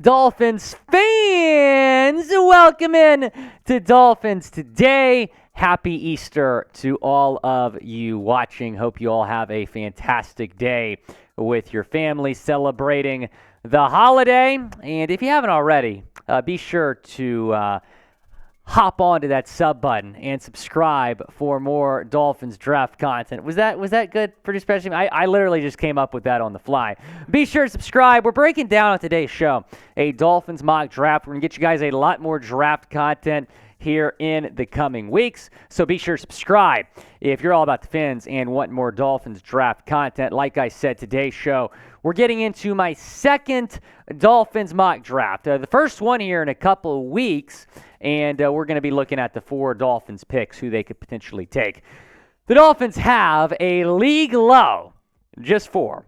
Dolphins fans, welcome in to Dolphins Today. Happy Easter to all of you watching. Hope you all have a fantastic day with your family celebrating the holiday. And if you haven't already, be sure to hop onto that sub button and subscribe for more Dolphins draft content. Was that good? Pretty special. I literally just came up with that on the fly. Be sure to subscribe. We're breaking down on today's show a Dolphins mock draft. We're going to get you guys a lot more draft content here in the coming weeks. So be sure to subscribe if you're all about the Fins and want more Dolphins draft content. Like I said, today's show, we're getting into my second Dolphins mock draft. The first one here in a couple of weeks. And we're going to be looking at the 4 Dolphins picks, who they could potentially take. The Dolphins have a league low, just 4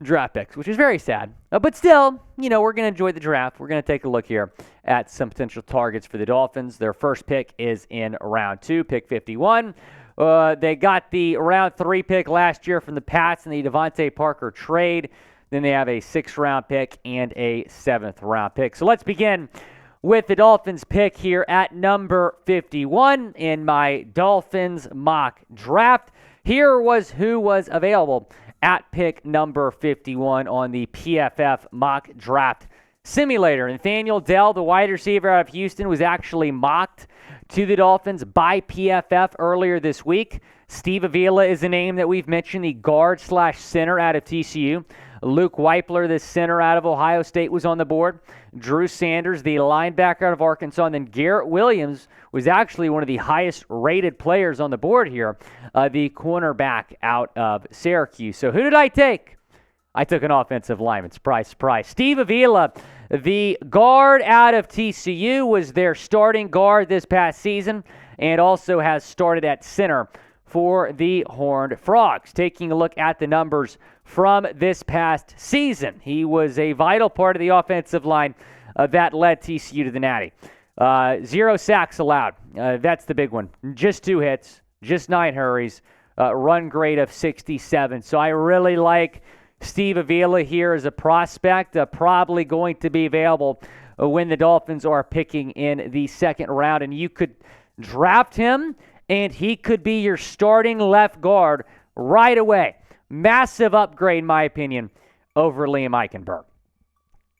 draft picks, which is very sad. But still, we're going to enjoy the draft. We're going to take a look here at some potential targets for the Dolphins. Their first pick is in round 2, pick 51. They got the round 3 pick last year from the Pats in the Devontae Parker trade. Then they have a 6th-round pick and a 7th-round pick. So let's begin with the Dolphins pick here at number 51 in my Dolphins mock draft. Here was who was available at pick number 51 on the PFF mock draft simulator. Nathaniel Dell, the wide receiver out of Houston, was actually mocked to the Dolphins by PFF earlier this week. Steve Avila is a name that we've mentioned, the guard/center out of TCU. Luke Weipler, the center out of Ohio State, was on the board. Drew Sanders, the linebacker out of Arkansas. And then Garrett Williams was actually one of the highest-rated players on the board here, the cornerback out of Syracuse. So who did I take? I took an offensive lineman. Surprise, surprise. Steve Avila, the guard out of TCU, was their starting guard this past season and also has started at center for the Horned Frogs. Taking a look at the numbers from this past season, he was a vital part of the offensive line that led TCU to the Natty. 0 sacks allowed. That's the big one. Just 2 hits, just 9 hurries, run grade of 67. So I really like Steve Avila here as a prospect, probably going to be available when the Dolphins are picking in the 2nd round. And you could draft him, and he could be your starting left guard right away. Massive upgrade, in my opinion, over Liam Eichenberg.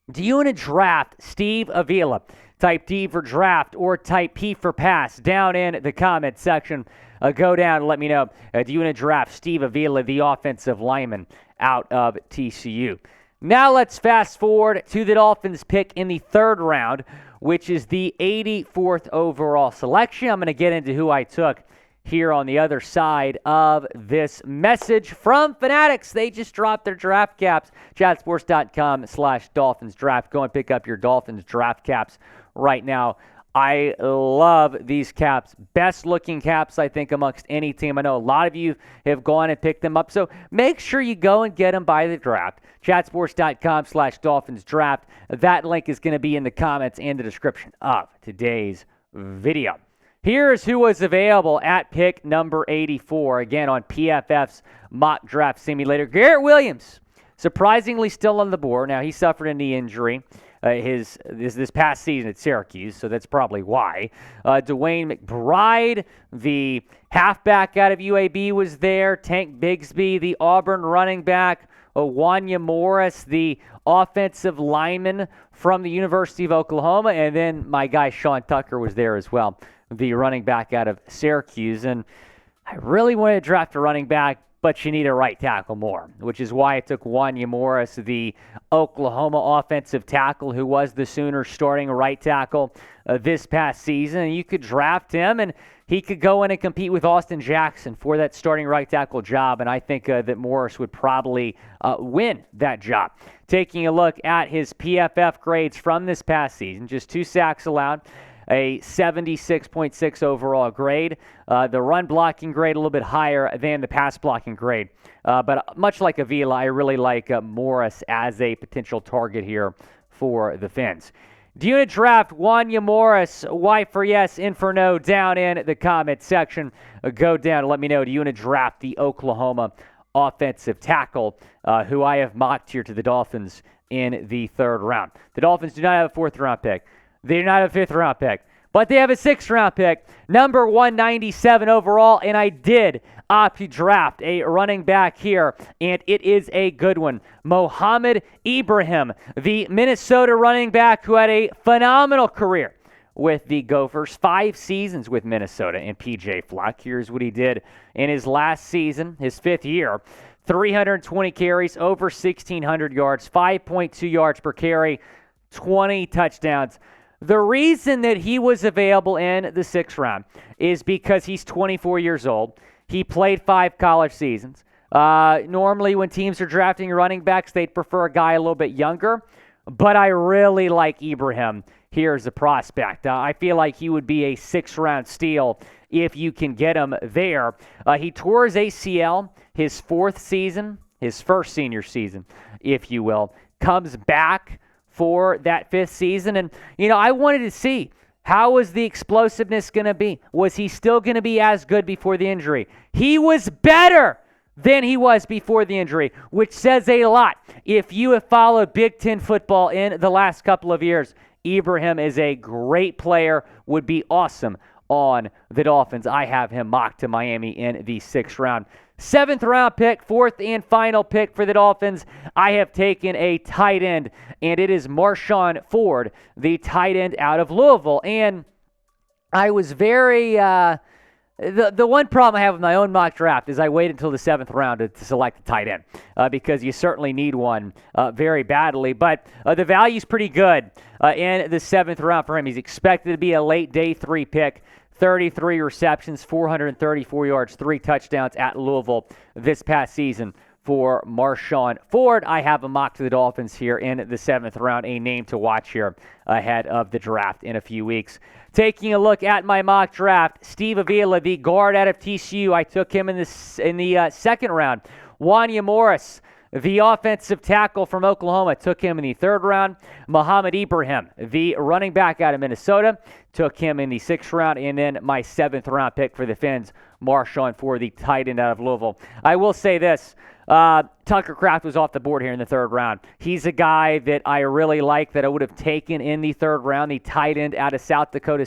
Do you want to draft Steve Avila? Type D for draft or type P for pass down in the comment section. Go down and let me know. Do you want to draft Steve Avila, the offensive lineman out of TCU? Now let's fast forward to the Dolphins pick in the 3rd round, which is the 84th overall selection. I'm going to get into who I took here on the other side of this message from Fanatics. They just dropped their draft caps. chatsports.com/Dolphins draft. Go and pick up your Dolphins draft caps right now. I love these caps. Best looking caps, I think, amongst any team. I know a lot of you have gone and picked them up. So make sure you go and get them by the draft. chatsports.com/Dolphins draft. That link is going to be in the comments and the description of today's video. Here's who was available at pick number 84, again on PFF's mock draft simulator. Garrett Williams, surprisingly still on the board. Now, he suffered a knee injury this past season at Syracuse, so that's probably why. Dwayne McBride, the halfback out of UAB, was there. Tank Bigsby, the Auburn running back. Wanya Morris, the offensive lineman from the University of Oklahoma. And then my guy Sean Tucker was there as well, the running back out of Syracuse. And I really wanted to draft a running back, but you need a right tackle more, which is why I took Wanya Morris, the Oklahoma offensive tackle, who was the Sooners' starting right tackle this past season. And you could draft him, and he could go in and compete with Austin Jackson for that starting right tackle job, and I think that Morris would probably win that job. Taking a look at his PFF grades from this past season, just 2 sacks allowed, a 76.6 overall grade. The run blocking grade a little bit higher than the pass blocking grade. But much like Avila, I really like Morris as a potential target here for the Fins. Do you want to draft Wanya Morris? Y for yes, in for no, down in the comment section. Go down and let me know. Do you want to draft the Oklahoma offensive tackle, who I have mocked here to the Dolphins in the third round. The Dolphins do not have a fourth-round pick. They do not have a fifth-round pick. But they have a sixth-round pick, number 197 overall, and I did opt to draft a running back here, and it is a good one. Mohamed Ibrahim, the Minnesota running back who had a phenomenal career with the Gophers, 5 seasons with Minnesota and PJ Fleck. Here's what he did in his last season, his 5th year. 320 carries, over 1,600 yards, 5.2 yards per carry, 20 touchdowns. The reason that he was available in the 6th round is because he's 24 years old. He played 5 college seasons. Normally when teams are drafting running backs, they'd prefer a guy a little bit younger, but I really like Ibrahim here as a prospect. I feel like he would be a 6th-round steal if you can get him there. He tore his ACL his 4th season, his first senior season, if you will, comes back for that 5th season. And, I wanted to see, how was the explosiveness going to be? Was he still going to be as good before the injury? He was better than he was before the injury, which says a lot. If you have followed Big Ten football in the last couple of years, Ibrahim is a great player, would be awesome on the Dolphins. I have him mocked to Miami in the 6th round. 7th-round pick, 4th and final pick for the Dolphins. I have taken a tight end, and it is Marshon Ford, the tight end out of Louisville. And I was very the one problem I have with my own mock draft is I wait until the 7th round to select a tight end because you certainly need one very badly. But the value's pretty good in the 7th round for him. He's expected to be a late day 3 pick. 33 receptions, 434 yards, 3 touchdowns at Louisville this past season for Marshon Ford. I have a mock to the Dolphins here in the 7th round, a name to watch here ahead of the draft in a few weeks. Taking a look at my mock draft, Steve Avila, the guard out of TCU, I took him in the 2nd round. Wanya Morris, the offensive tackle from Oklahoma, took him in the 3rd round. Mohamed Ibrahim, the running back out of Minnesota, took him in the 6th round. And then my 7th round pick for the Fins, Marshon Ford, the tight end out of Louisville. I will say this, Tucker Kraft was off the board here in the 3rd round. He's a guy that I really like that I would have taken in the 3rd round, the tight end out of South Dakota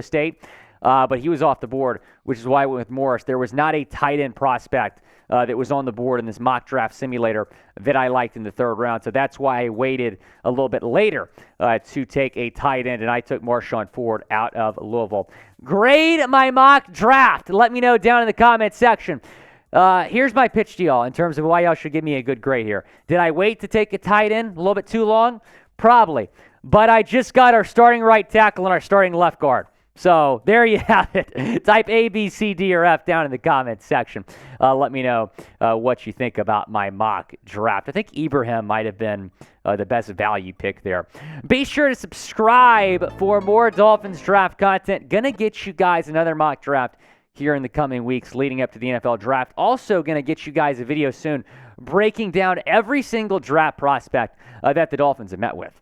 State. But he was off the board, which is why I went with Morris. There was not a tight end prospect that was on the board in this mock draft simulator that I liked in the 3rd round. So that's why I waited a little bit later to take a tight end, and I took Marshon Ford out of Louisville. Grade my mock draft. Let me know down in the comment section. Here's my pitch to y'all in terms of why y'all should give me a good grade here. Did I wait to take a tight end a little bit too long? Probably. But I just got our starting right tackle and our starting left guard. So there you have it. Type A, B, C, D, or F down in the comments section. Let me know what you think about my mock draft. I think Ibrahim might have been the best value pick there. Be sure to subscribe for more Dolphins draft content. Gonna get you guys another mock draft here in the coming weeks leading up to the NFL draft. Also gonna get you guys a video soon breaking down every single draft prospect that the Dolphins have met with.